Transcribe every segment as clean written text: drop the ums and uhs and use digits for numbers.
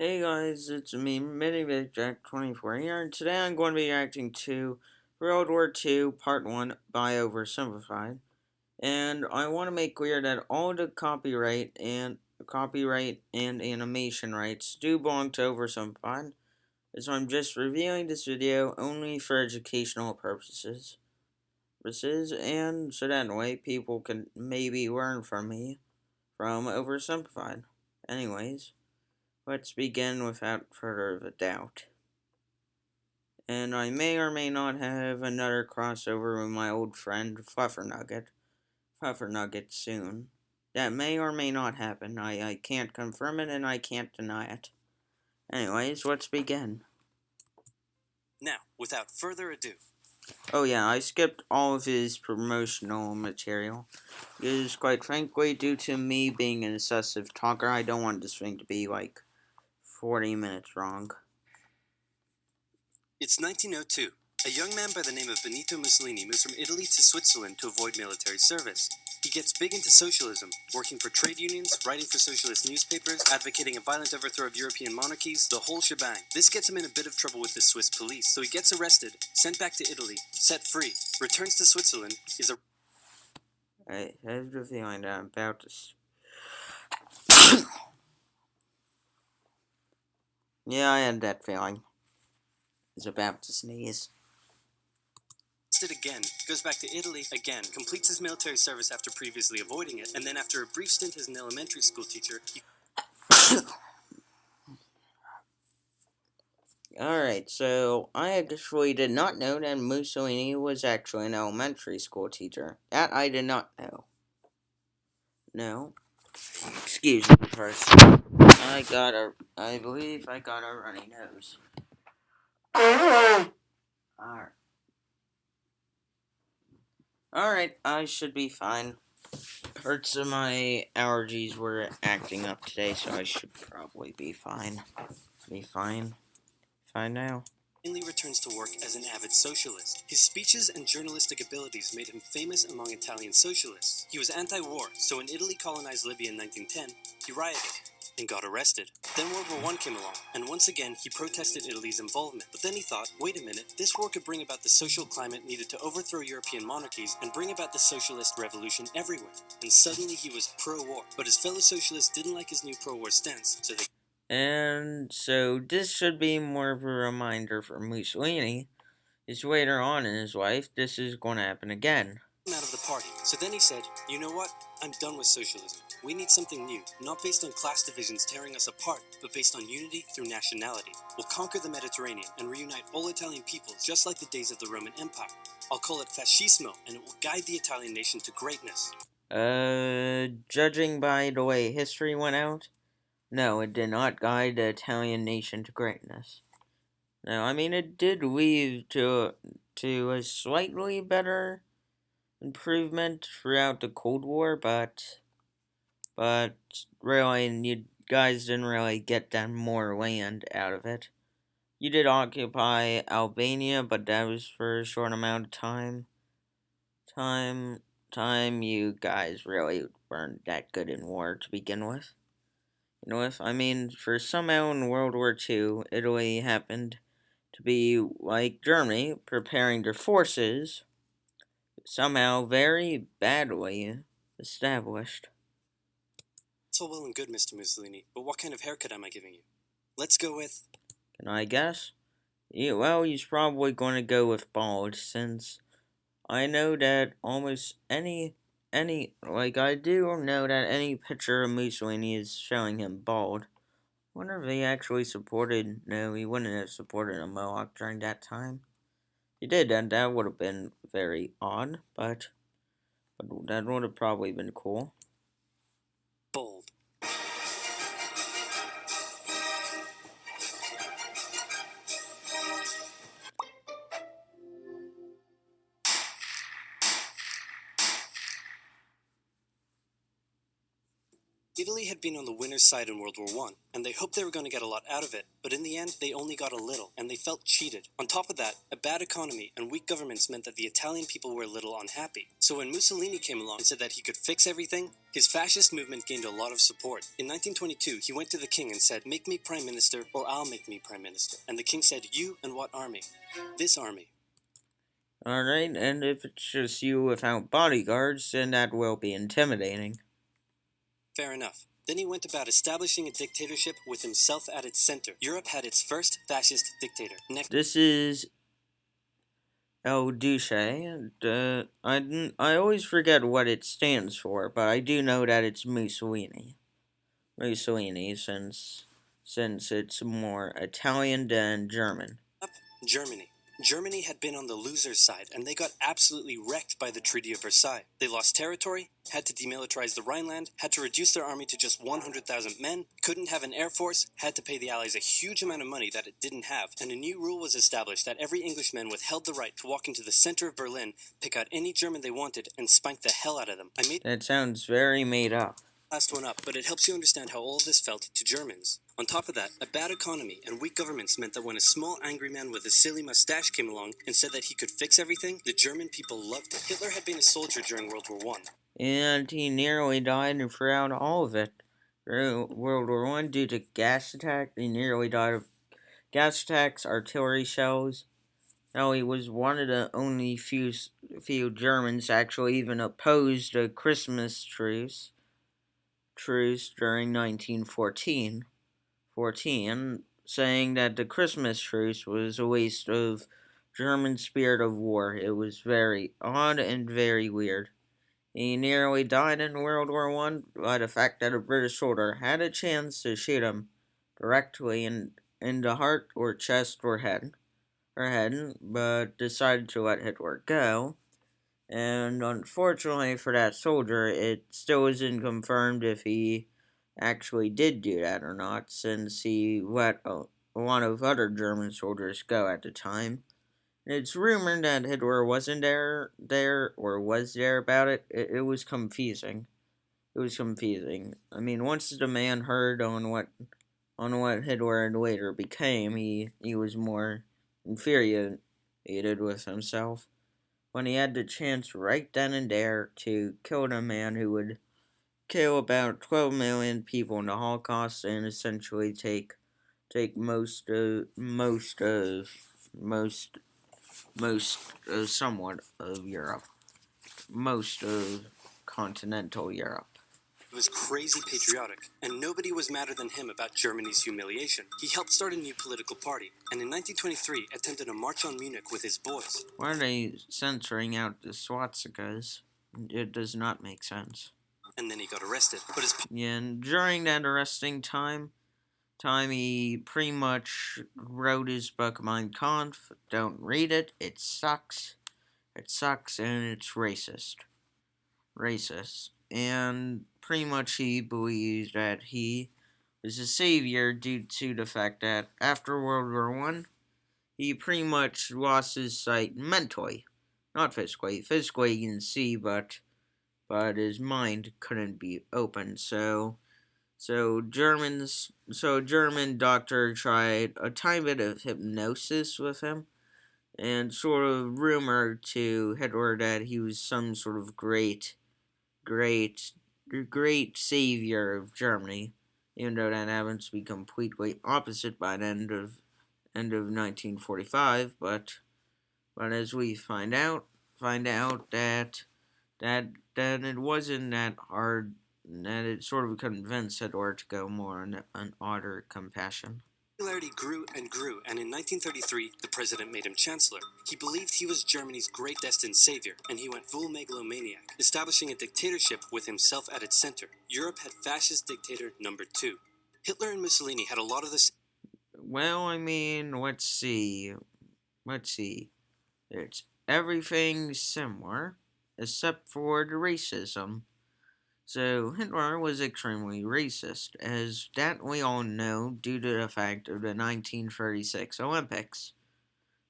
Hey guys, it's me, MiniVicJack24 here, and today I'm going to be reacting to World War II Part 1 by OverSimplified. And I want to make clear that all the copyright and animation rights do belong to OverSimplified, so I'm just reviewing this video only for educational purposes. And so that way people can maybe learn from me from OverSimplified. Anyways. Let's begin without further of a doubt. And I may or may not have another crossover with my old friend Fluffer Nugget soon. That may or may not happen. I can't confirm it and I can't deny it. Anyways, let's begin. Now, without further ado. Oh yeah, I skipped all of his promotional material. Because quite frankly, due to me being an excessive talker, I don't want this thing to be like 40 minutes long. It's 1902. A young man by the name of Benito Mussolini moves from Italy to Switzerland to avoid military service. He gets big into socialism, working for trade unions, writing for socialist newspapers, advocating a violent overthrow of European monarchies, the whole shebang. This gets him in a bit of trouble with the Swiss police, so he gets arrested, sent back to Italy, set free, returns to Switzerland, I have the feeling that I'm about to yeah, I had that feeling. He's about to sneeze. arrested again, goes back to Italy again, completes his military service after previously avoiding it, and then after a brief stint as an elementary school teacher, he Alright, so I actually did not know that Mussolini was actually an elementary school teacher. That I did not know. No. Excuse me first. I believe I got a runny nose. Alright. Alright, I should be fine. Hurts of my allergies were acting up today, so I should probably be fine. Fine now. finally returns to work as an avid socialist. His speeches and journalistic abilities made him famous among Italian socialists. He was anti-war, so when Italy colonized Libya in 1910, he rioted and got arrested. Then World War I came along, and once again he protested Italy's involvement. But then he thought, wait a minute, this war could bring about the social climate needed to overthrow European monarchies and bring about the socialist revolution everywhere. And suddenly he was pro-war. But his fellow socialists didn't like his new pro-war stance, so they And so this should be more of a reminder for Mussolini, is later on in his life, this is going to happen again. out of the party. So then he said, you know what? I'm done with socialism. We need something new, not based on class divisions tearing us apart, but based on unity through nationality. We'll conquer the Mediterranean and reunite all Italian peoples just like the days of the Roman Empire. I'll call it fascismo, and it will guide the Italian nation to greatness. Judging by the way history went out, no, it did not guide the Italian nation to greatness. No, I mean, it did lead to a slightly better improvement throughout the Cold War, but really, you guys didn't really get that more land out of it. You did occupy Albania, but that was for a short amount of time. You guys really weren't that good in war to begin with. I mean, for somehow in World War II, Italy happened to be, like Germany, preparing their forces, somehow very badly established. It's all well and good, Mr. Mussolini, but what kind of haircut am I giving you? Let's go with... Can I guess? Yeah, well, he's probably going to go with bald, since I know that almost I do know that any picture of Mussolini is showing him bald. Wonder if he actually supported, no, he wouldn't have supported a Mohawk during that time. He did, and that would have been very odd, but that would have probably been cool. bold. Italy had been on the winner's side in World War I, and they hoped they were going to get a lot out of it, but in the end, they only got a little, and they felt cheated. On top of that, a bad economy and weak governments meant that the Italian people were a little unhappy. So when Mussolini came along and said that he could fix everything, his fascist movement gained a lot of support. In 1922, he went to the king and said, "Make me prime minister, or I'll make me prime minister." And the king said, "You and what army?" "This army." Alright, and if it's just you without bodyguards, then that will be intimidating. Fair enough. Then he went about establishing a dictatorship with himself at its center. Europe had its first fascist dictator. This is El Duce. I always forget what it stands for, but I do know that it's Mussolini. Mussolini, since it's more Italian than German. Germany. Germany had been on the loser's side, and they got absolutely wrecked by the Treaty of Versailles. They lost territory, had to demilitarize the Rhineland, had to reduce their army to just 100,000 men, couldn't have an air force, had to pay the Allies a huge amount of money that it didn't have, and a new rule was established that every Englishman withheld the right to walk into the center of Berlin, pick out any German they wanted, and spank the hell out of them. That sounds very made up. Last one up, but it helps you understand how all of this felt to Germans. On top of that, a bad economy and weak governments meant that when a small angry man with a silly mustache came along and said that he could fix everything, the German people loved it. Hitler had been a soldier during World War I. And he nearly died throughout all of it. Through World War I, due to gas attack, he nearly died of gas attacks, artillery shells. Now, he was one of the only few Germans actually even opposed a Christmas truce during 1914, saying that the Christmas truce was a waste of German spirit of war. It was very odd and very weird. He nearly died in World War I by the fact that a British soldier had a chance to shoot him directly in the heart or chest or head, but decided to let Hitler go. And unfortunately for that soldier, it still isn't confirmed if he actually did do that or not, since he let a lot of other German soldiers go at the time. It's rumored that Hitler wasn't there or was there about it. It was confusing. It was confusing. I mean, once the man heard on what Hitler later became, he was more infuriated with himself when he had the chance right then and there to kill the man who would kill about 12 million people in the Holocaust and essentially take somewhat of Europe, most of continental Europe. He was crazy patriotic, and nobody was madder than him about Germany's humiliation. He helped start a new political party, and in 1923 attempted a march on Munich with his boys. Why are they censoring out the swastikas? It does not make sense. And then he got arrested. But and during that arresting time, he pretty much wrote his book Mein Kampf. Don't read it. It sucks. It sucks and it's racist. And pretty much he believes that he is a savior due to the fact that after World War I, he pretty much lost his sight mentally. Not physically. Physically he can see, but his mind couldn't be opened. So a German doctor tried a tiny bit of hypnosis with him and sort of rumored to Hitler that he was some sort of great savior of Germany, even though that happens to be completely opposite by the end of 1945. But as we find out that it wasn't that hard, that it sort of convinced Hitler to go more on an utter compassion. Popularity grew and grew, and in 1933, the president made him chancellor. He believed he was Germany's great destined savior, and he went full megalomaniac, establishing a dictatorship with himself at its center. Europe had fascist dictator number 2. Hitler and Mussolini had a lot of this. Well, I mean, let's see. It's everything similar, except for the racism. So Hitler was extremely racist, as that we all know due to the fact of the 1936 Olympics,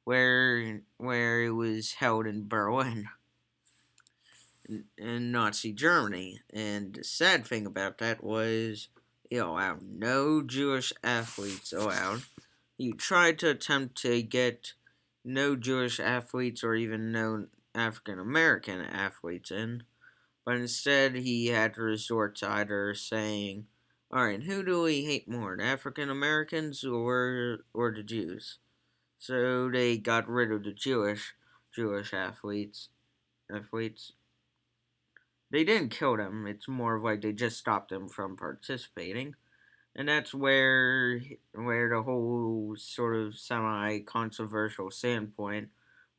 where it was held in Berlin. in Nazi Germany. And the sad thing about that was he allowed no Jewish athletes allowed. He tried to attempt to get no Jewish athletes or even no African American athletes in, but instead he had to resort to either saying, "Alright, who do we hate more, the African Americans or the Jews?" So they got rid of the Jewish athletes. They didn't kill them. It's more of like they just stopped them from participating, and that's where the whole sort of semi-controversial standpoint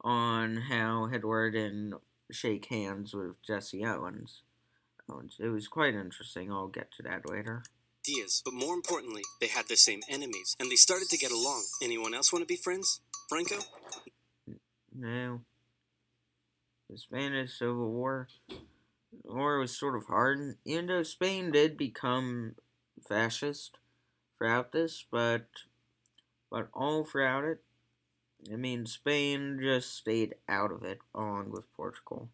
on how Hitler didn't shake hands with Jesse Owens. It was quite interesting. I'll get to that later. Ideas, but more importantly, they had the same enemies, and they started to get along. Anyone else want to be friends? Franco? No, the Spanish Civil War was sort of hard, even though Spain did become fascist throughout this, but all throughout it, I mean, Spain just stayed out of it along with Portugal.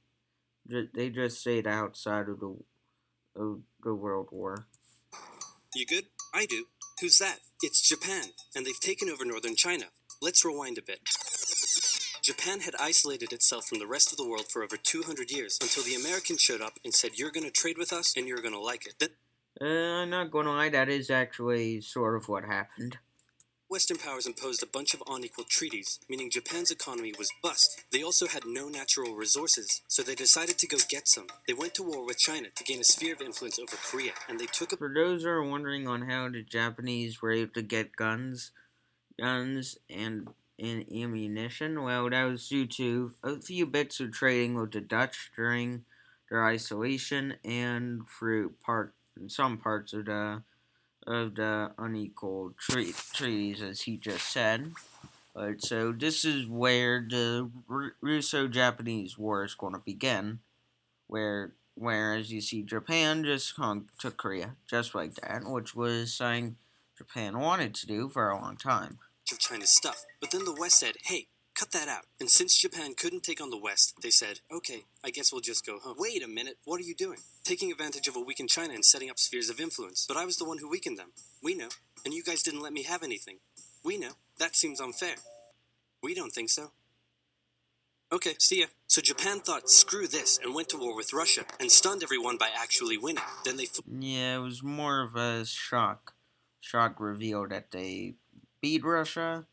They just stayed outside of the World War. You good? I do. Who's that? It's Japan, and they've taken over northern China. Let's rewind a bit. Japan had isolated itself from the rest of the world for over 200 years until the Americans showed up and said, "You're going to trade with us and you're going to like it." Then I'm not gonna lie, that is actually sort of what happened. Western powers imposed a bunch of unequal treaties, meaning Japan's economy was bust. They also had no natural resources, so they decided to go get some. They went to war with China to gain a sphere of influence over Korea, and they took a For those who are wondering on how the Japanese were able to get guns and ammunition, well, that was due to a few bits of trading with the Dutch during their isolation and through some parts of the unequal treaties, as he just said. But so this is where the Russo-Japanese War is going to begin, whereas you see Japan just took Korea just like that, which was something Japan wanted to do for a long time. of China's stuff. But then the West said, "Hey, cut that out." And since Japan couldn't take on the West, they said, "Okay, I guess we'll just go home." Wait a minute, what are you doing? Taking advantage of a weakened China and setting up spheres of influence. But I was the one who weakened them. We know. And you guys didn't let me have anything. We know. That seems unfair. We don't think so. Okay, see ya. So Japan thought, screw this, and went to war with Russia, and stunned everyone by actually winning. Then they Yeah, it was more of a shock reveal that they beat Russia,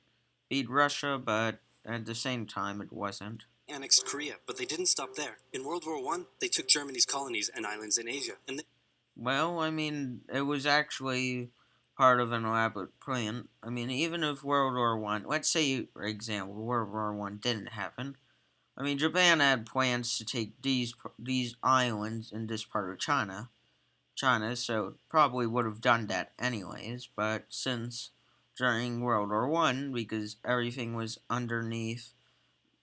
but at the same time it wasn't. annexed Korea, but they didn't stop there. In World War I, they took Germany's colonies and islands in Asia, and Well, I mean, it was actually part of an elaborate plan. I mean, even if World War One, let's say, for example, World War One didn't happen. I mean, Japan had plans to take these islands in this part of China, so it probably would have done that anyways. But since during World War One, because everything was underneath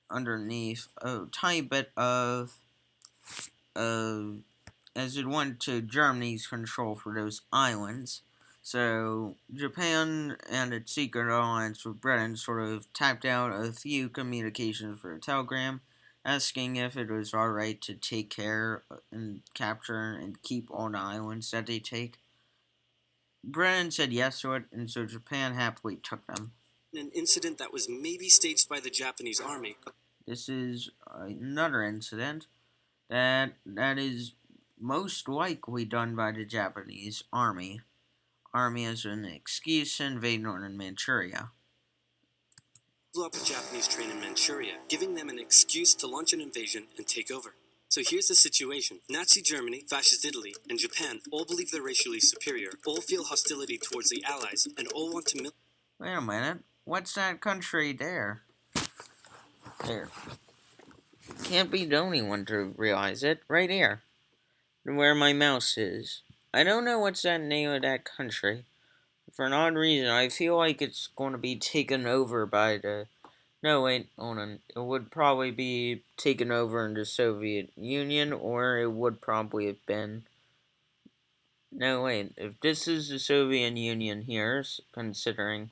a tiny bit of as it went to Germany's control for those islands. So Japan and its secret alliance with Britain sort of tapped out a few communications for a telegram, asking if it was alright to take care and capture and keep all the islands that they take. Britain said yes to it, and so Japan happily took them. an incident that was maybe staged by the Japanese army. This is another incident that is most likely done by the Japanese army as an excuse to invade northern Manchuria. Blew up a Japanese train in Manchuria, giving them an excuse to launch an invasion and take over. So here's the situation. Nazi Germany, Fascist Italy, and Japan all believe they're racially superior, all feel hostility towards the Allies, and all want to Wait a minute, what's that country there? There. Can't be the only one to realize it. Right here. Where my mouse is. I don't know what's that name of that country. For an odd reason, I feel like it's going to be taken over by the... No, wait, hold on. It would probably be taken over in the Soviet Union, or it would probably have been... No, wait. If this is the Soviet Union here, considering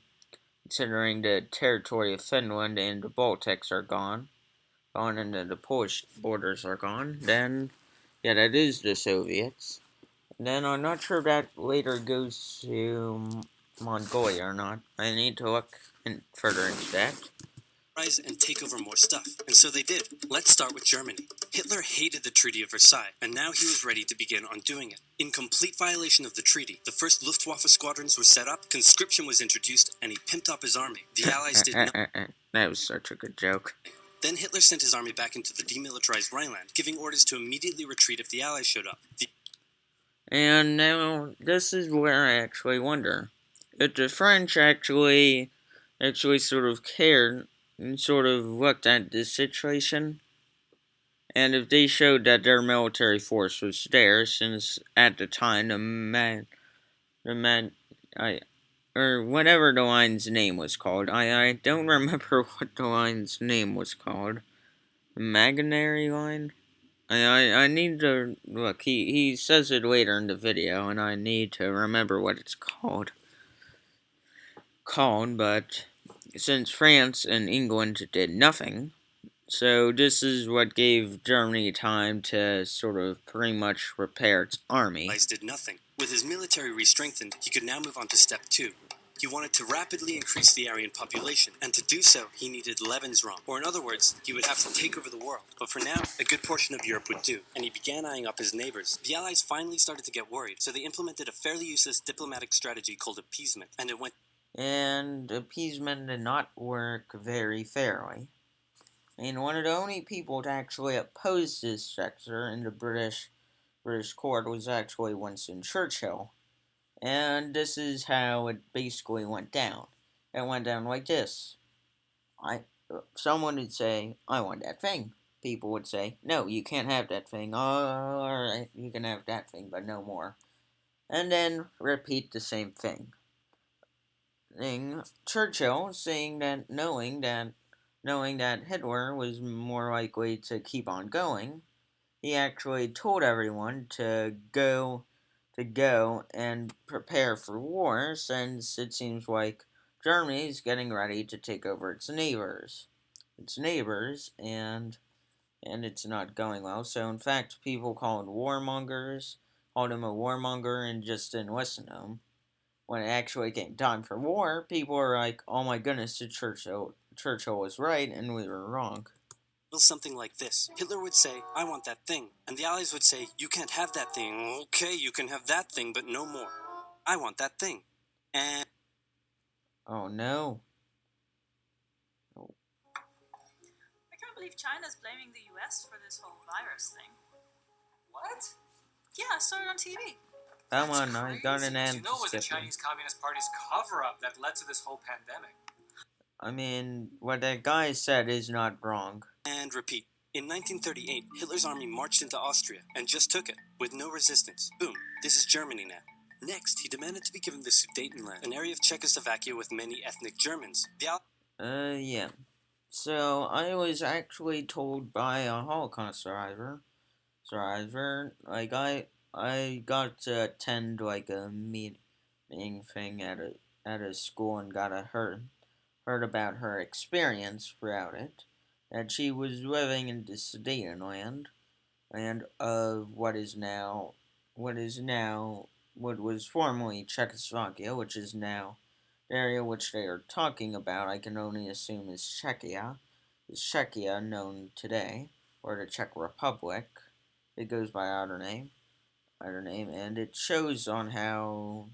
the territory of Finland and the Baltics are gone and the Polish borders are gone, then Yeah, that is the Soviets. And then I'm not sure if that later goes to Mongolia or not. I need to look further into that. And take over more stuff. And so they did. Let's start with Germany. Hitler hated the Treaty of Versailles, and now he was ready to begin undoing it. In complete violation of the treaty, the first Luftwaffe squadrons were set up, conscription was introduced, and he pimped up his army. The Allies did nothing. That was such a good joke. Then Hitler sent his army back into the demilitarized Rhineland, giving orders to immediately retreat if the Allies showed up. And now, this is where I actually wonder if the French actually sort of cared and sort of looked at this situation, and if they showed that their military force was there, since at the time the man, I, or whatever the line's name was called, I don't remember what the line's name was called, the Imaginary line? I need to look. He says it later in the video, and I need to remember what it's called. But since France and England did nothing, so this is what gave Germany time to sort of pretty much repair its army. Allies did nothing. With his military re-strengthened, he could now move on to step 2. He wanted to rapidly increase the Aryan population, and to do so, he needed Lebensraum, or in other words, he would have to take over the world. But for now, a good portion of Europe would do, and he began eyeing up his neighbors. The Allies finally started to get worried, so they implemented a fairly useless diplomatic strategy called appeasement, and it went. And appeasement did not work very fairly. And one of the only people to actually oppose this structure in the British court was actually Winston Churchill. And this is how it basically went down. It went down like this. Someone would say, I want that thing. People would say, no, you can't have that thing. Alright, you can have that thing, but no more. And then repeat the same thing. Churchill saying that knowing that Hitler was more likely to keep on going, he actually told everyone to go and prepare for war, since it seems like Germany is getting ready to take over its neighbors, and it's not going well. So in fact, people called him a warmonger, and just didn't listen to him. When it actually came time for war, people were like, "Oh my goodness, Churchill was right, and we were wrong." Something like this. Hitler would say, I want that thing. And the Allies would say, you can't have that thing. Okay, you can have that thing, but no more. I want that thing. And Oh no. I can't believe China's blaming the US for this whole virus thing. What? Yeah, I saw it on TV. Come That's on, I crazy. got an ad You know it was the to skip Chinese Communist Party's cover-up that led to this whole pandemic. I mean, what that guy said is not wrong. And repeat. In 1938, Hitler's army marched into Austria and just took it, with no resistance. Boom, this is Germany now. Next, he demanded to be given the Sudetenland, an area of Czechoslovakia with many ethnic Germans. Yeah. So, I was actually told by a Holocaust like, I got to attend, like, a meeting thing at a school, and heard about her experience throughout it, that she was living in the Sudetenland, land of what was formerly Czechoslovakia, which is now the area which they are talking about. I can only assume is Czechia known today, or the Czech Republic. It goes by either name, and it shows on how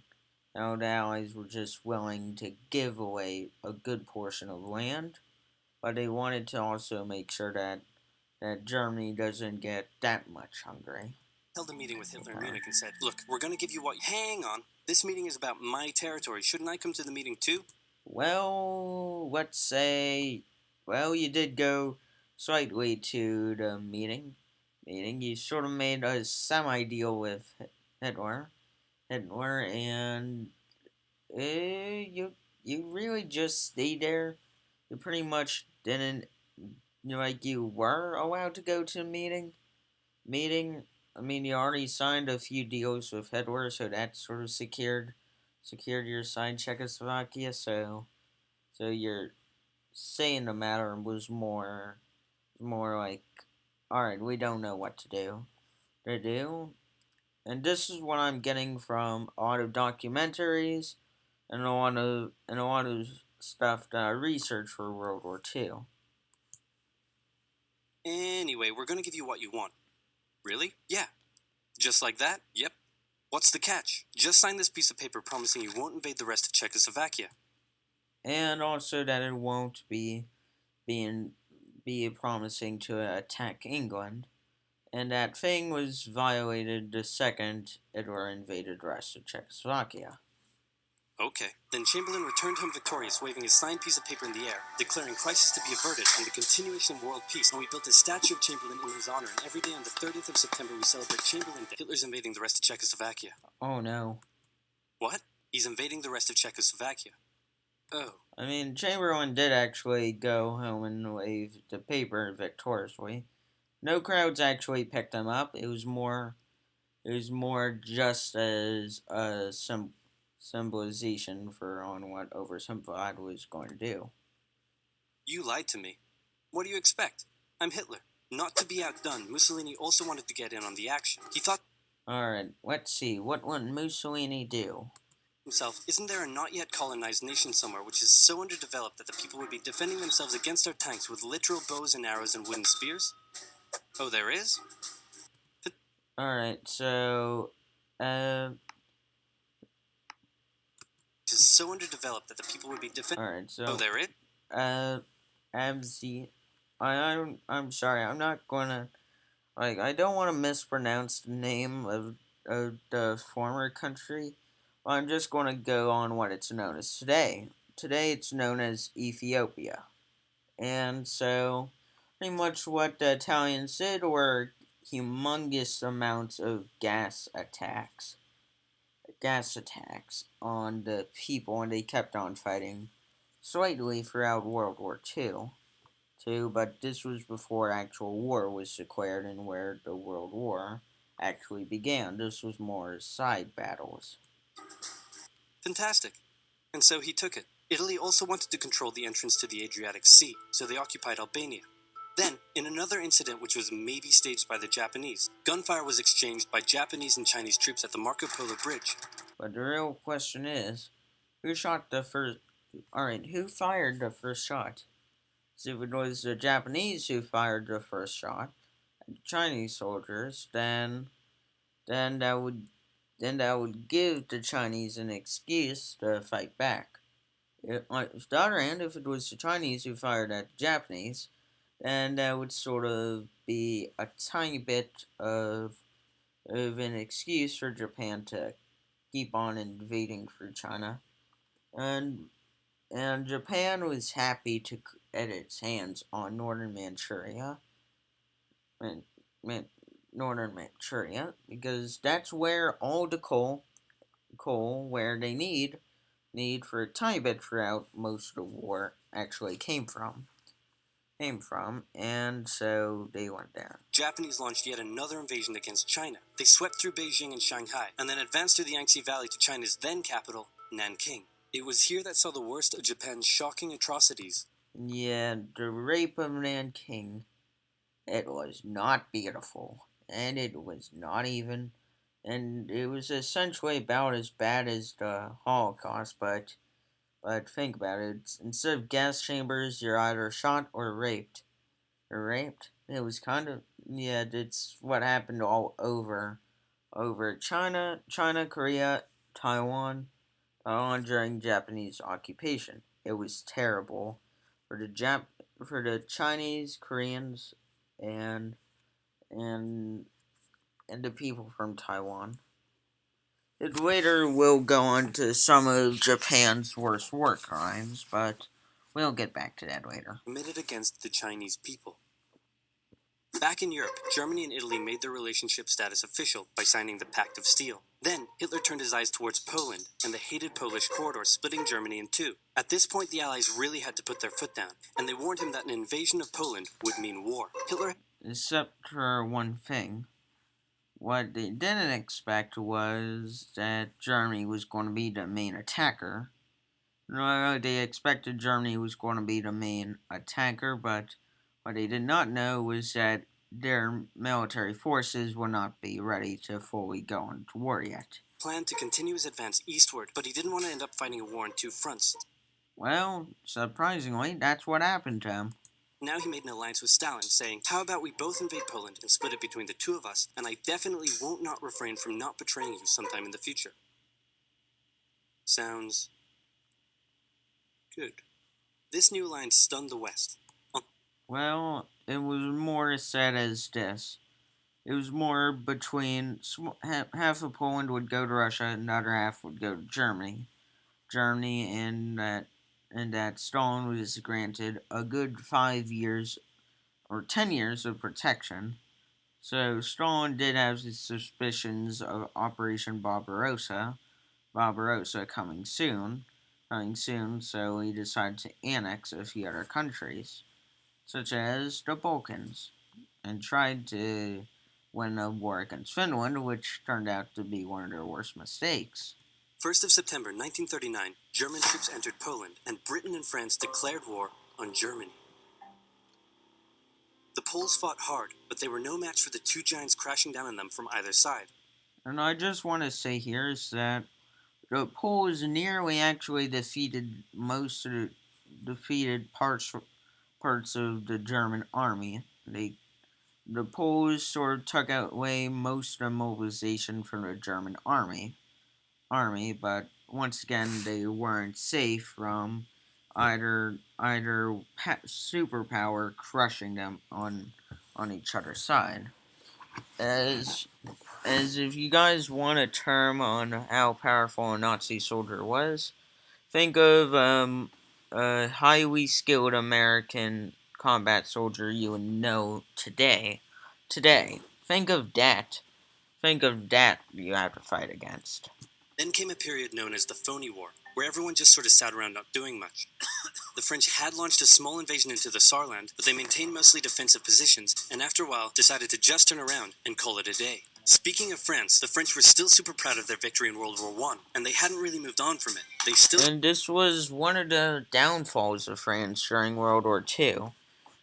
the Allies were just willing to give away a good portion of land, but they wanted to also make sure that Germany doesn't get that much hungry. Held a meeting with Hitler in Munich and said, look, we're going to give you what. Hang on. This meeting is about my territory. Shouldn't I come to the meeting too? Well, let's say, you did go slightly to the meeting. You sort of made a semi-deal with Hitler, and you really just stayed there. You pretty much didn't, you were allowed to go to a meeting. I mean, you already signed a few deals with Hitler, so that sort of secured your side Czechoslovakia. So your say in the matter was more like, all right, we don't know what to do. to do. And this is what I'm getting from a lot of documentaries and a lot of stuff that I researched for World War II. Anyway, we're gonna give you what you want. Really? Yeah. Just like that? Yep. What's the catch? Just sign this piece of paper promising you won't invade the rest of Czechoslovakia. And also that it won't be promising to attack England. And that thing was violated the second Hitler invaded the rest of Czechoslovakia. Okay. Then Chamberlain returned home victorious, waving his signed piece of paper in the air, declaring crisis to be averted and the continuation of world peace. And we built a statue of Chamberlain in his honor, and every day on the 30th of September we celebrate Chamberlain Day. Hitler's invading the rest of Czechoslovakia. Oh no. What? He's invading the rest of Czechoslovakia. Oh. I mean, Chamberlain did actually go home and wave the paper victoriously. No crowds actually picked him up. It was more just as a symbolization for on what OverSimplified was going to do. You lied to me. What do you expect? I'm Hitler. Not to be outdone, Mussolini also wanted to get in on the action. He thought Alright, let's see. What would Mussolini do? himself, isn't there a not yet colonized nation somewhere which is so underdeveloped that the people would be defending themselves against our tanks with literal bows and arrows and wooden spears? Oh, there is? Alright, so Which is so underdeveloped that the people would be defending. alright, so Oh, there is? I'm sorry, I'm not gonna I don't want to mispronounce the name of the former country. I'm just going to go on what it's known as today. Today it's known as Ethiopia. And so, pretty much what the Italians did were humongous amounts of gas attacks on the people, and they kept on fighting slightly throughout World War II. But this was before actual war was declared and where the World War actually began. This was more side battles. Fantastic. And so he took it. Italy also wanted to control the entrance to the Adriatic Sea, so they occupied Albania. Then, in another incident which was maybe staged by the Japanese, gunfire was exchanged by Japanese and Chinese troops at the Marco Polo Bridge. But the real question is, who shot the first... Alright, who fired the first shot? So if it was the Japanese who fired the first shot, and the Chinese soldiers, then that would give the Chinese an excuse to fight back. On the other hand, if it was the Chinese who fired at the Japanese, then that would sort of be a tiny bit of an excuse for Japan to keep on invading through China. And Japan was happy to get its hands on northern Manchuria. Northern Manchuria, because that's where all the coal where they need for a tiny bit throughout most of the war actually came from, and so they went there. Japanese launched yet another invasion against China. They swept through Beijing and Shanghai, and then advanced through the Yangtze Valley to China's then capital, Nanking. It was here that saw the worst of Japan's shocking atrocities. Yeah, the rape of Nanking, it was not beautiful, and it was not even, and it was essentially about as bad as the Holocaust, but think about it. Instead of gas chambers, you're either shot or raped. It was kind of, yeah, it's what happened all over China, Korea, Taiwan during Japanese occupation. It was terrible for the Chinese, Koreans, and the people from Taiwan. It later will go on to some of Japan's worst war crimes, but we'll get back to that later. Committed against the Chinese people. Back in Europe, Germany and Italy made their relationship status official by signing the Pact of Steel. Then, Hitler turned his eyes towards Poland and the hated Polish corridor, splitting Germany in two. At this point, the Allies really had to put their foot down, and they warned him that an invasion of Poland would mean war. Hitler... Except for one thing. What they didn't expect was that Germany was going to be the main attacker. No, they expected Germany was going to be the main attacker, but what they did not know was that their military forces would not be ready to fully go into war yet. Planned to continue his advance eastward, but he didn't want to end up fighting a war on two fronts. Well, surprisingly, that's what happened to him. Now he made an alliance with Stalin, saying, "How about we both invade Poland and split it between the two of us, and I definitely won't not refrain from not betraying you sometime in the future." Sounds good. This new alliance stunned the West. Well, it was more said as this. It was more between half of Poland would go to Russia, and the other half would go to Germany. Germany, and that Stalin was granted a good 5 years or 10 years of protection. So Stalin did have his suspicions of Operation Barbarossa coming soon. So he decided to annex a few other countries, such as the Balkans, and tried to win a war against Finland, which turned out to be one of their worst mistakes. 1st of September 1939, German troops entered Poland, and Britain and France declared war on Germany. The Poles fought hard, but they were no match for the two giants crashing down on them from either side. And I just want to say here is that the Poles nearly actually defeated most of the defeated parts of the German army. The Poles sort of took away most of the mobilization from the German army, but once again they weren't safe from either superpower crushing them on each other's side. As if you guys want a term on how powerful a Nazi soldier was, think of a highly skilled American combat soldier you would know today. Think of that. Think of that you have to fight against. Then came a period known as the Phony War, where everyone just sort of sat around not doing much. The French had launched a small invasion into the Saarland, but they maintained mostly defensive positions, and after a while decided to just turn around and call it a day. Speaking of France, the French were still super proud of their victory in World War I, and they hadn't really moved on from it. And this was one of the downfalls of France during World War II.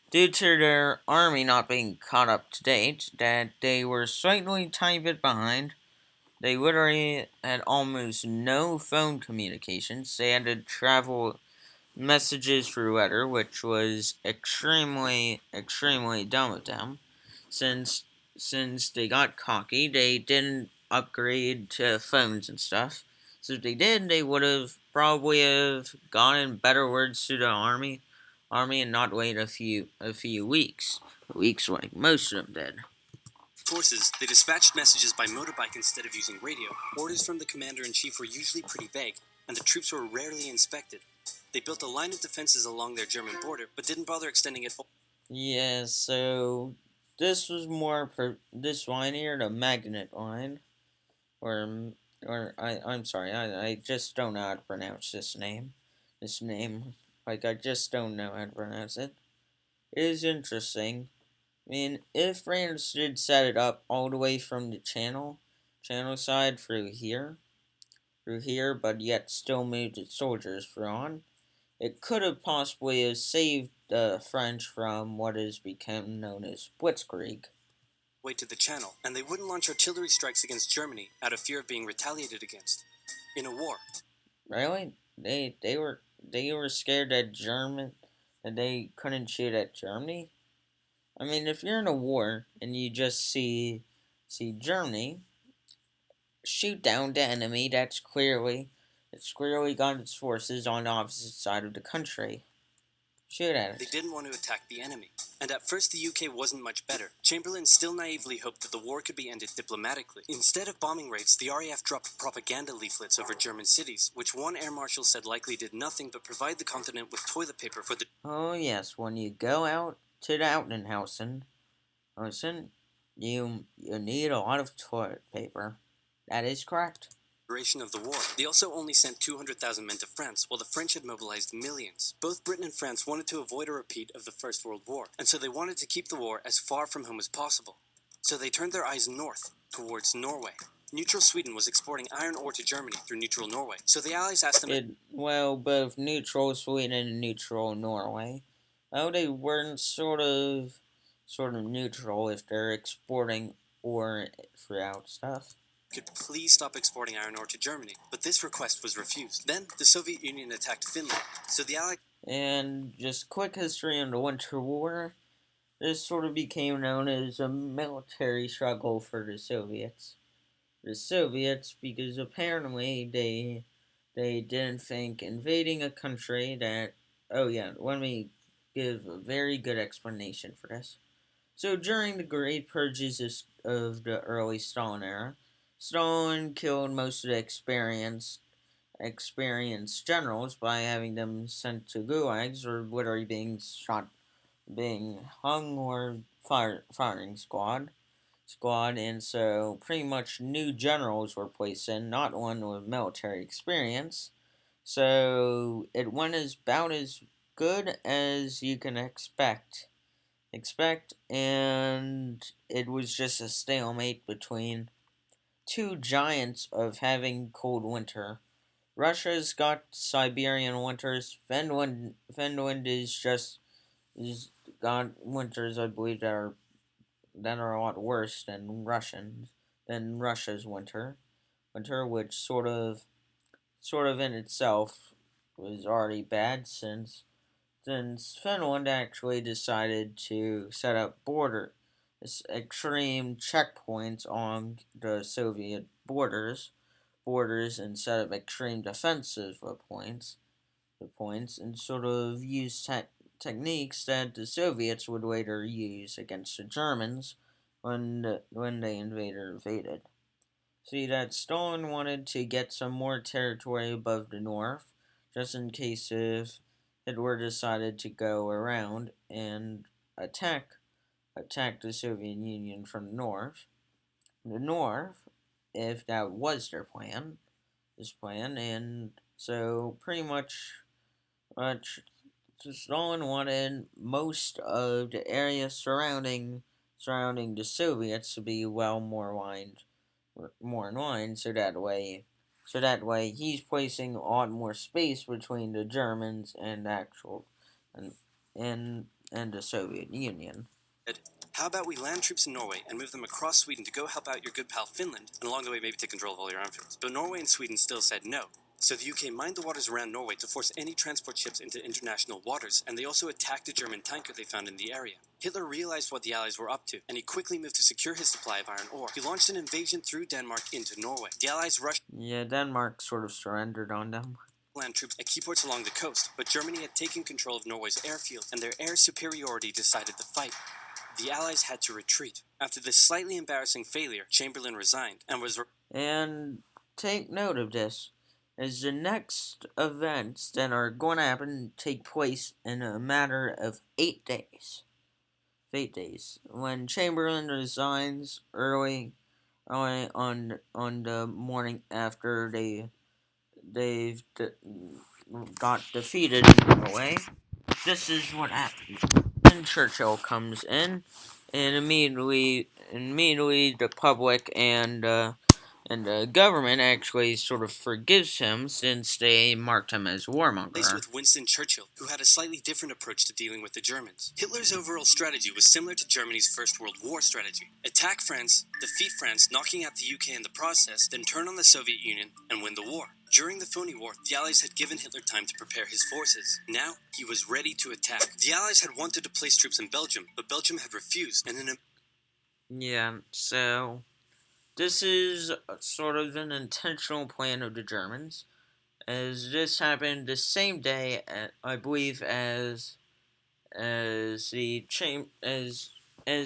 Due to their army not being caught up to date, that they were slightly tiny bit behind. They literally had almost no phone communications. They had to travel messages through letter, which was extremely, extremely dumb of them. Since since they got cocky, they didn't upgrade to phones and stuff. So if they did, they would have probably have gotten better words to the army, and not wait a few weeks like most of them did. Forces, they dispatched messages by motorbike instead of using radio. Orders from the commander-in-chief were usually pretty vague, and the troops were rarely inspected. They built a line of defenses along their German border, but didn't bother extending it. Yeah, so this line here, the magnet line, I'm sorry, I just don't know how to pronounce this name. Like, I just don't know how to pronounce it. It is interesting. I mean, if France did set it up all the way from the channel side through here, but yet still moved its soldiers through on, it could have possibly have saved the French from what has become known as Blitzkrieg. Way to the channel, and they wouldn't launch artillery strikes against Germany out of fear of being retaliated against in a war. Really? They were scared that they couldn't shoot at Germany. I mean, if you're in a war and you just see Germany shoot down the enemy, it's clearly got its forces on the opposite side of the country. Shoot at They it. didn't want to attack the enemy. And at first the UK wasn't much better. Chamberlain still naively hoped that the war could be ended diplomatically. Instead of bombing raids, the RAF dropped propaganda leaflets over German cities, which one air marshal said likely did nothing but provide the continent with toilet paper for the Oh yes, when you go out to the Outenhausen, listen, you need a lot of toilet paper. That is correct. duration of the war. They also only sent 200,000 men to France, while the French had mobilized millions. Both Britain and France wanted to avoid a repeat of the First World War, and so they wanted to keep the war as far from home as possible. So they turned their eyes north, towards Norway. Neutral Sweden was exporting iron ore to Germany through neutral Norway, so the Allies asked them Both neutral Sweden and neutral Norway. Oh, they weren't sort of sort of neutral if they're exporting ore throughout stuff. Could please stop exporting iron ore to Germany, but this request was refused. Then the Soviet Union attacked Finland, so the Allies. And just quick history on the Winter War. This sort of became known as a military struggle for the Soviets. The Soviets, because apparently they didn't think invading a country that. Oh yeah, let me give a very good explanation for this. So during the Great Purges of the early Stalin era, Stalin killed most of the experienced generals by having them sent to gulags or literally being hung or firing squad, and so pretty much new generals were placed in, not one with military experience. So it went about as good as you can expect, and it was just a stalemate between two giants of having cold winter. Russia's got Siberian winters. Finland is got winters, I believe, that are a lot worse than Russia's winter, which sort of in itself was already bad since Finland actually decided to set up extreme checkpoints on the Soviet borders instead of extreme defensive points, and sort of use techniques that the Soviets would later use against the Germans when they invaded. See that Stalin wanted to get some more territory above the north, just in case if Hitler decided to go around and attack attack the Soviet Union from the north, if that was his plan, and so pretty much Stalin wanted most of the area surrounding the Soviets to be well more in line, so that way he's placing a lot more space between the Germans and and and the Soviet Union. How about we land troops in Norway and move them across Sweden to go help out your good pal Finland, and along the way maybe take control of all your armed forces? But Norway and Sweden still said no. So the UK mined the waters around Norway to force any transport ships into international waters, and they also attacked a German tanker they found in the area. Hitler realized what the Allies were up to, and he quickly moved to secure his supply of iron ore. He launched an invasion through Denmark into Norway. The Allies rushed. Yeah, Denmark sort of surrendered on them. Land troops at key ports along the coast, but Germany had taken control of Norway's airfield, and their air superiority decided the fight. The Allies had to retreat. After this slightly embarrassing failure, Chamberlain resigned and was. And take note of this, as the next events that are going to happen take place in a matter of 8 days. 8 days. When Chamberlain resigns on the morning after they've got defeated in Norway, this is what happens. Then Churchill comes in, and immediately the public and the government actually sort of forgives him since they marked him as warmonger. Placed with Winston Churchill, who had a slightly different approach to dealing with the Germans. Hitler's overall strategy was similar to Germany's First World War strategy. Attack France, defeat France, knocking out the UK in the process, then turn on the Soviet Union and win the war. During the phony war, the Allies had given Hitler time to prepare his forces. Now, he was ready to attack. The Allies had wanted to place troops in Belgium, but Belgium had refused, and Yeah, so this is sort of an intentional plan of the Germans, as this happened the same day, I believe, as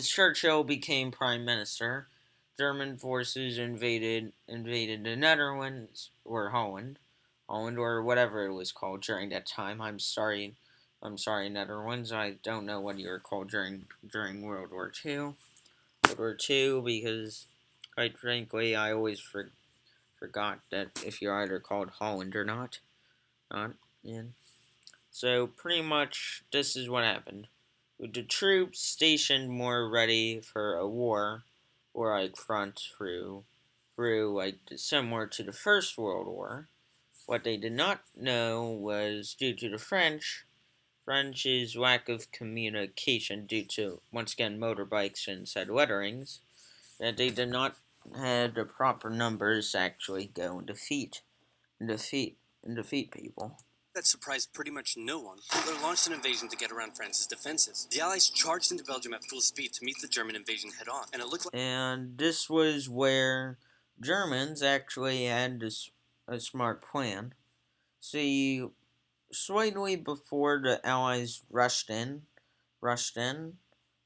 Churchill became prime minister. German forces invaded the Netherlands or Holland or whatever it was called during that time. I'm sorry, Netherlands. I don't know what you were called during World War II. Because quite frankly, I always forgot that if you're either called Holland or not. And so pretty much this is what happened. With the troops stationed more ready for a war, or like front through like similar to the First World War. What they did not know was due to the French French's lack of communication due to, once again, motorbikes and said letterings, that they did not have the proper numbers to actually go and defeat people. That surprised pretty much no one. Hitler launched an invasion to get around France's defenses. The Allies charged into Belgium at full speed to meet the German invasion head on, and it looked like. And this was where Germans actually had a smart plan. See, slightly before the Allies rushed in.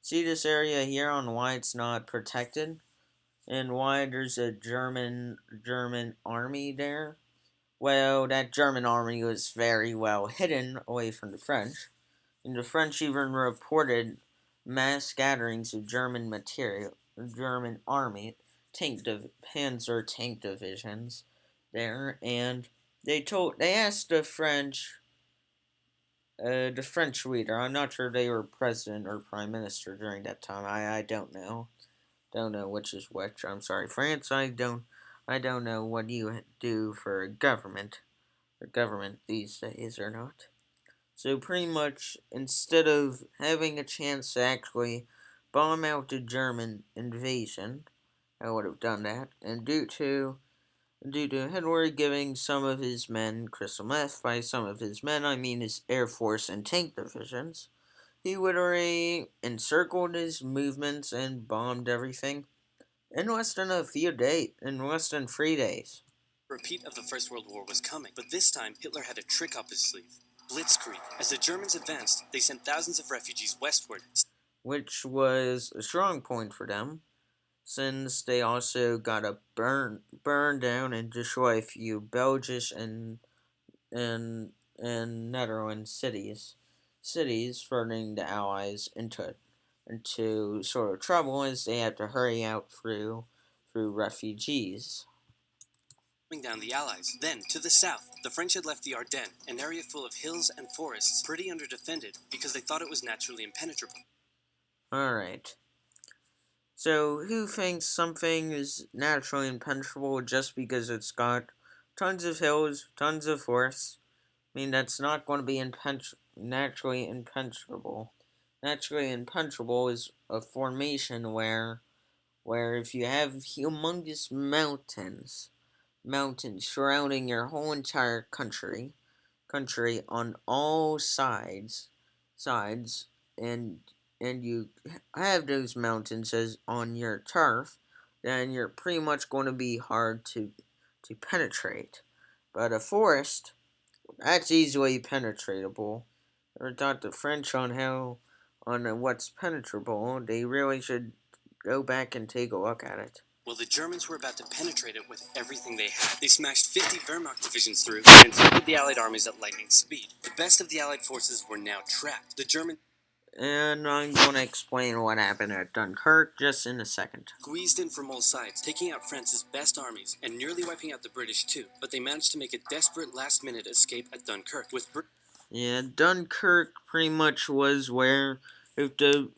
See this area here on why it's not protected, and why there's a German army there. Well, that German army was very well hidden away from the French, and the French even reported mass gatherings of German army, Panzer tank divisions there, and they asked the French leader. I'm not sure they were president or prime minister during that time. I don't know. Don't know which is which. I'm sorry, France. I don't know what you do for government these days or not. So pretty much, instead of having a chance to actually bomb out the German invasion, I would have done that. And due to Hitler giving some of his men crystal meth, by some of his men I mean his Air Force and tank divisions, he literally encircled his movements and bombed everything in less than 3 days. A repeat of the First World War was coming, but this time Hitler had a trick up his sleeve. Blitzkrieg. As the Germans advanced, they sent thousands of refugees westward, Which was a strong point for them, since they also got to burn down and destroy a few Belgian and Netherlands cities, throwing the Allies into sort of trouble as they had to hurry out through refugees. down the Allies. Then, to the south, the French had left the Ardennes, an area full of hills and forests, pretty underdefended because they thought it was naturally impenetrable. Alright. So, who thinks something is naturally impenetrable just because it's got tons of hills, tons of forests? I mean, that's not going to be naturally impenetrable. Naturally impenetrable is a formation where if you have humongous mountains surrounding your whole entire country on all sides, and you have those mountains as on your turf, then you're pretty much going to be hard to penetrate. But a forest, that's easily penetratable. Or taught the French on what's penetrable. They really should go back and take a look at it. Well, the Germans were about to penetrate it with everything they had. They smashed 50 Wehrmacht divisions through, and so did the Allied armies at lightning speed. The best of the Allied forces were now trapped. The Germans And I'm going to explain what happened at Dunkirk just in a second. squeezed in from all sides, taking out France's best armies, and nearly wiping out the British too. But they managed to make a desperate last-minute escape at Dunkirk, with Yeah, Dunkirk pretty much was where with the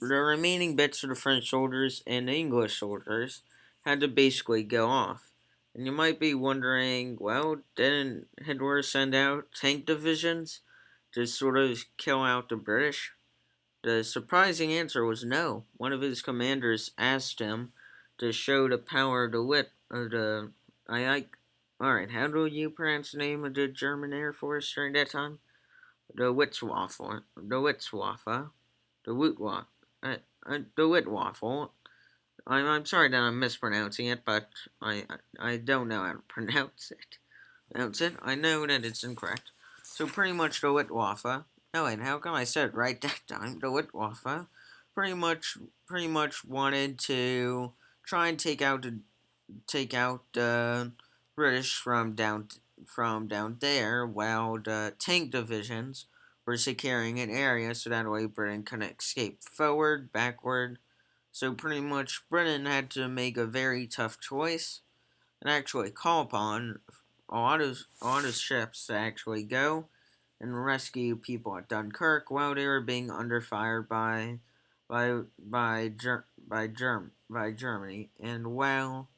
remaining bits of the French soldiers and the English soldiers had to basically go off. And you might be wondering, well, didn't Hitler send out tank divisions to sort of kill out the British? The surprising answer was no. One of his commanders asked him to show the power of the wit of the I Alright, how do you pronounce the name of the German Air Force during that time? The Witzwaffe. The Wittwaffle. I'm sorry that I'm mispronouncing it, but I don't know how to pronounce it. I know that it's incorrect. So pretty much the Wittwaffe. Oh, and how come I said it right that time? The Wittwaffe pretty much wanted to try and take out the British from down there, while the tank divisions were securing an area so that way Britain could escape forward, backward. So pretty much Britain had to make a very tough choice and actually call upon a lot of ships to actually go and rescue people at Dunkirk while they were being under fire by Germany. And well,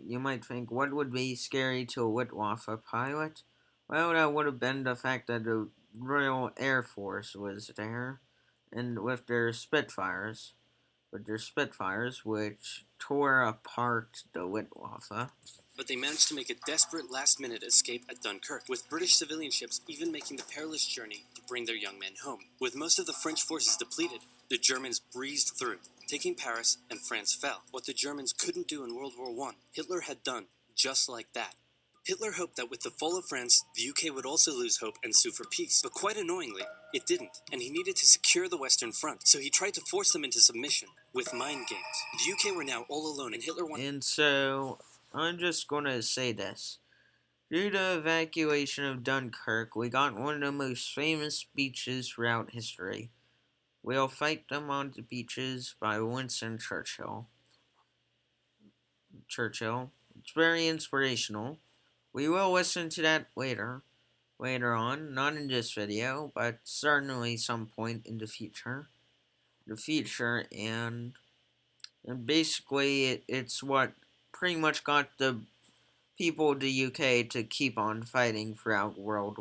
you might think, what would be scary to a Luftwaffe pilot? Well, that would have been the fact that Royal Air Force was there, and with their Spitfires, which tore apart the Luftwaffe. But they managed to make a desperate last-minute escape at Dunkirk, with British civilian ships even making the perilous journey to bring their young men home. With most of the French forces depleted, the Germans breezed through, taking Paris, and France fell. What the Germans couldn't do in World War I, Hitler had done just like that. Hitler hoped that with the fall of France, the UK would also lose hope and sue for peace. But quite annoyingly, it didn't, and he needed to secure the Western Front, so he tried to force them into submission with mind games. The UK were now all alone, and Hitler wanted. And so, I'm just gonna say this. Due to the evacuation of Dunkirk, we got one of the most famous speeches throughout history. We'll fight them on the beaches by Winston Churchill. It's very inspirational. We will listen to that later on, not in this video, but certainly some point in the future. And basically it's what pretty much got the people of the UK to keep on fighting throughout World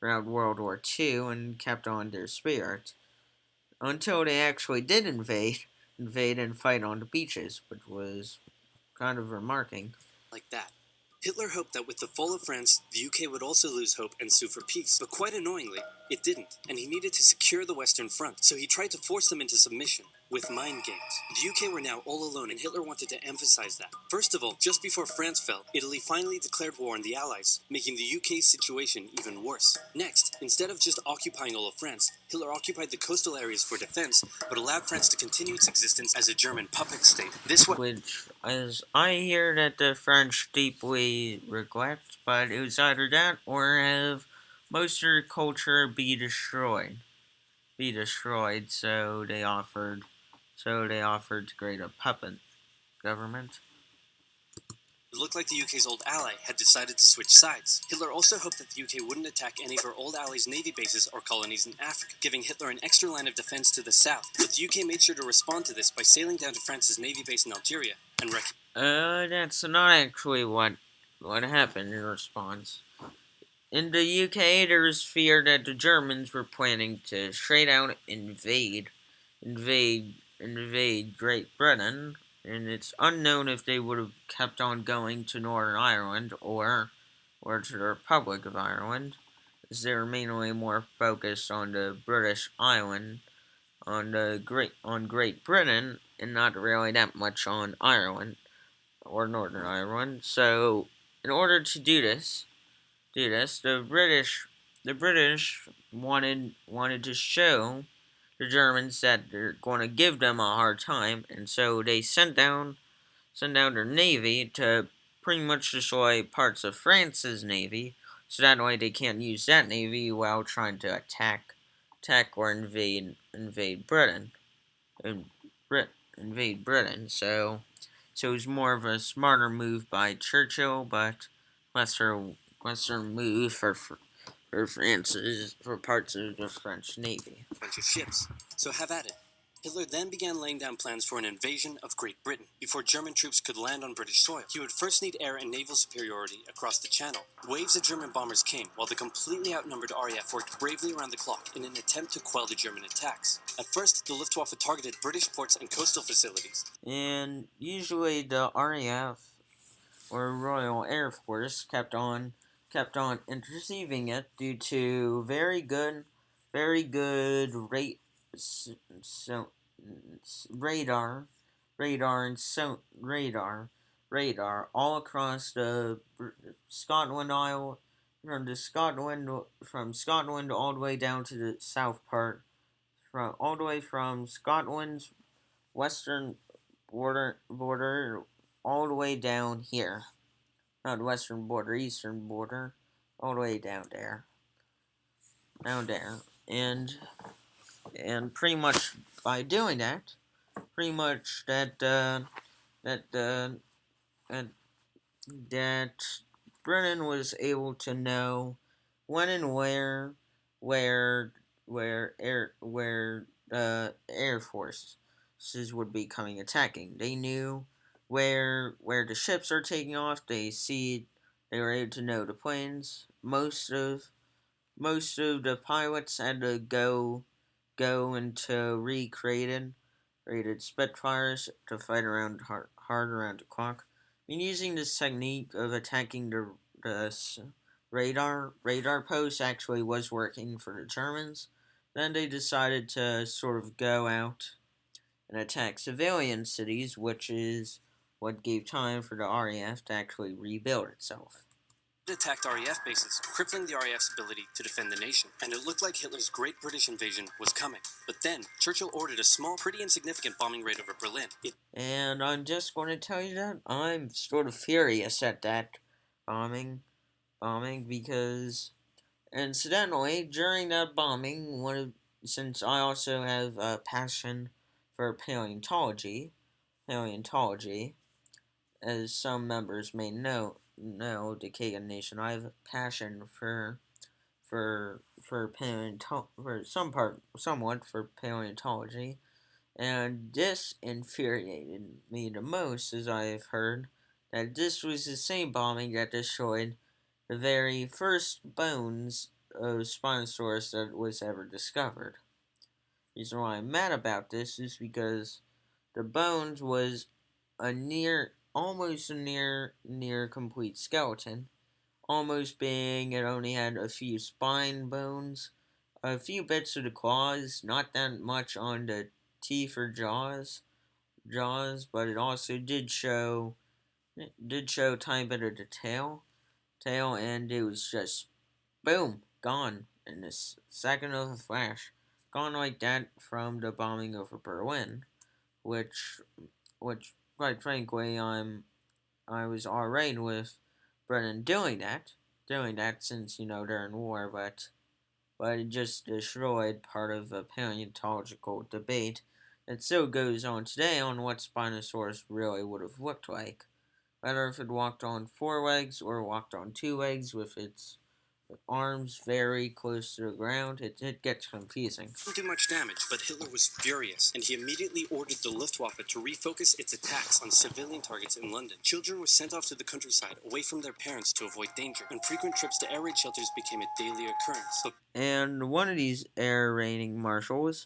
War II and kept on their spirit until they actually did invade and fight on the beaches, which was kind of remarking. Like that. Hitler hoped that with the fall of France, the UK would also lose hope and sue for peace. But quite annoyingly, it didn't, and he needed to secure the Western Front, so he tried to force them into submission with mind games. The UK were now all alone, and Hitler wanted to emphasize that. First of all, just before France fell, Italy finally declared war on the Allies, making the UK's situation even worse. Next, instead of just occupying all of France, Hitler occupied the coastal areas for defense, but allowed France to continue its existence as a German puppet state. Which, as I hear that the French deeply regret, but it was either that or have most of their culture be destroyed. So they offered to create a puppet government. It looked like the UK's old ally had decided to switch sides. Hitler also hoped that the UK wouldn't attack any of her old allies' navy bases or colonies in Africa, giving Hitler an extra line of defense to the south. But the UK made sure to respond to this by sailing down to France's navy base in Algeria and That's not actually what happened in response. In the UK, there was fear that the Germans were planning to straight out invade Great Britain, and it's unknown if they would have kept on going to Northern Ireland or to the Republic of Ireland, as they were mainly more focused on the British island, on Great Britain, and not really that much on Ireland or Northern Ireland. So, in order to do this, the British wanted to show the Germans that they're going to give them a hard time, and so they sent down their navy to pretty much destroy parts of France's navy, so that way they can't use that navy while trying to attack or invade Britain, invade Britain. So it was more of a smarter move by Churchill, but lesser move for France's for parts of the French navy. bunch of ships. So have at it. Hitler then began laying down plans for an invasion of Great Britain. Before German troops could land on British soil, he would first need air and naval superiority across the Channel. Waves of German bombers came, while the completely outnumbered RAF worked bravely around the clock in an attempt to quell the German attacks. At first, the Luftwaffe targeted British ports and coastal facilities. And usually the RAF, or Royal Air Force, kept on interceiving it due to very good radar all across the Scotland Isle, from Scotland all the way down to the south part, all the way from Scotland's western border all the way down here. Not western border, eastern border, all the way down there. And pretty much by doing that, pretty much that Brennan was able to know when and where air forces would be coming attacking. They knew where the ships are taking off. They were able to know the planes. Most of most of the pilots had to go into rated Spitfires to fight around hard around the clock. I mean, using this technique of attacking the radar post actually was working for the Germans. Then they decided to sort of go out and attack civilian cities, which is what gave time for the RAF to actually rebuild itself. It attacked RAF bases, crippling the RAF's ability to defend the nation, and it looked like Hitler's Great British Invasion was coming. But then, Churchill ordered a small, pretty insignificant bombing raid over Berlin. And I'm just going to tell you that I'm sort of furious at that bombing, because incidentally, during that bombing, since I also have a passion for paleontology, as some members may know, the Kagan Nation, I have a passion somewhat for paleontology, and this infuriated me the most, as I have heard that this was the same bombing that destroyed the very first bones of Spinosaurus that was ever discovered. The reason why I'm mad about this is because the bones was almost a near complete skeleton, almost being it only had a few spine bones, a few bits of the claws, not that much on the teeth or jaws, but it also did show a tiny bit of the tail, and it was just boom, gone in a second of a flash, gone like that from the bombing over Berlin, which quite frankly I was alright with Brennan doing that since they're in war, but it just destroyed part of a paleontological debate that still goes on today on what Spinosaurus really would have looked like. Whether if it walked on four legs or walked on two legs with its arms very close to the ground, it gets confusing. Didn't do much damage, but Hitler was furious, and he immediately ordered the Luftwaffe to refocus its attacks on civilian targets in London. Children were sent off to the countryside, away from their parents to avoid danger, and frequent trips to air raid shelters became a daily occurrence. And one of these air raiding marshals,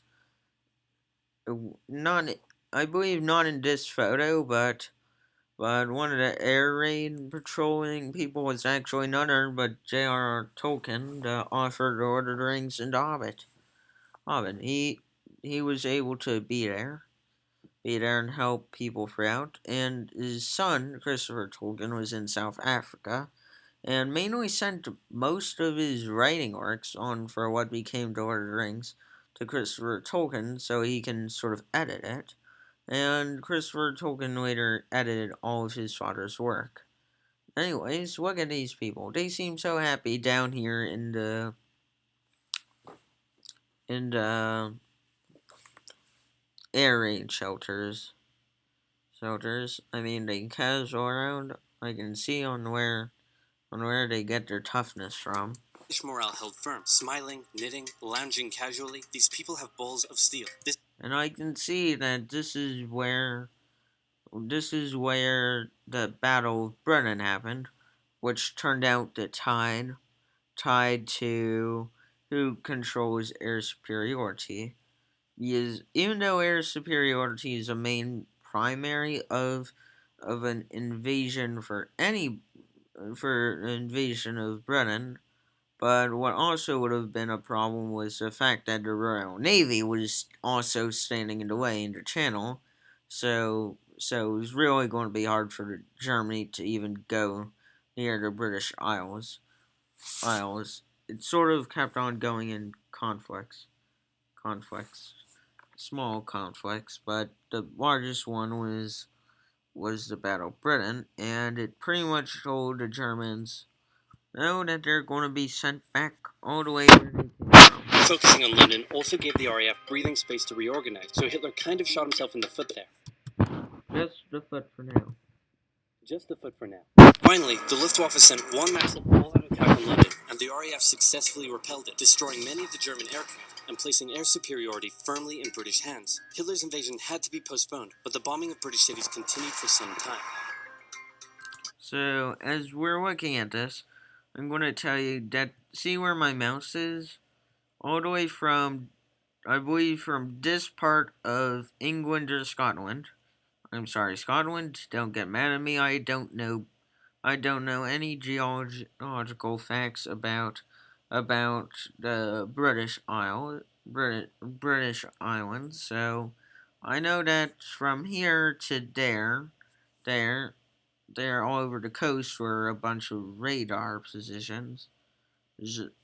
I believe not in this photo, but one of the air raid patrolling people was actually none other but J.R.R. Tolkien, the author of The Lord of the Rings and The Hobbit. He was able to be there and help people throughout, and his son, Christopher Tolkien, was in South Africa, and mainly sent most of his writing works on for what became The Lord of the Rings to Christopher Tolkien so he can sort of edit it. And Christopher Tolkien later edited all of his father's work. Anyways, look at these people. They seem so happy down here in the air raid shelters. I mean, they casual around. I can see on where they get their toughness from. British morale held firm. Smiling, knitting, lounging casually, these people have balls of steel. And I can see that this is where the Battle of Brennan happened, which turned out to tied to who controls air superiority. Because even though air superiority is a main primary of an invasion for an invasion of Brennan, but what also would have been a problem was the fact that the Royal Navy was also standing in the way in the channel, so it was really going to be hard for Germany to even go near the British Isles. It sort of kept on going in conflicts, small conflicts, but the largest one was the Battle of Britain, and it pretty much told the Germans that they're going to be sent back all the way where they came from. Focusing on London also gave the RAF breathing space to reorganize, so Hitler kind of shot himself in the foot there. Just the foot for now. Just the foot for now. Finally, the Luftwaffe sent one massive all-out attack on London, and the RAF successfully repelled it, destroying many of the German aircraft and placing air superiority firmly in British hands. Hitler's invasion had to be postponed, but the bombing of British cities continued for some time. So, as we're looking at this, I'm going to tell you that, see where my mouse is? All the way from, I believe, from this part of England to Scotland. I'm sorry, Scotland, don't get mad at me, I don't know any geological facts about the British Islands. So I know that from here to there, there all over the coast were a bunch of radar positions,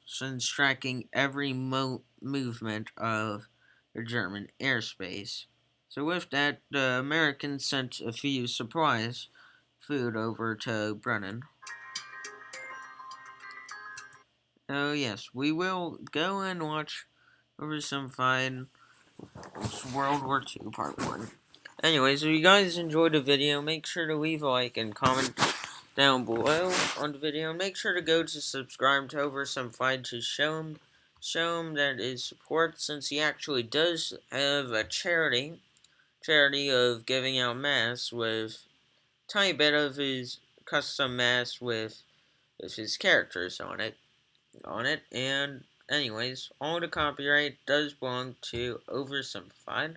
since tracking every movement of the German airspace. So with that, the Americans sent a few supplies food over to Brennan. Oh yes, we will go and watch over some fine World War II Part 1. Anyways, if you guys enjoyed the video, make sure to leave a like and comment down below on the video. And make sure to go to subscribe to OverSimplified to show him that his support, since he actually does have a charity of giving out masks with tiny bit of his custom mask with his characters on it. And anyways, all the copyright does belong to Oversimplified,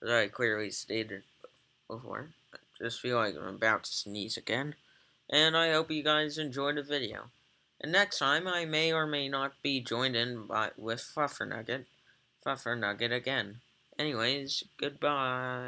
as I clearly stated before. I just feel like I'm about to sneeze again. And I hope you guys enjoyed the video. And next time, I may or may not be joined in with Fluffer Nugget again. Anyways, goodbye.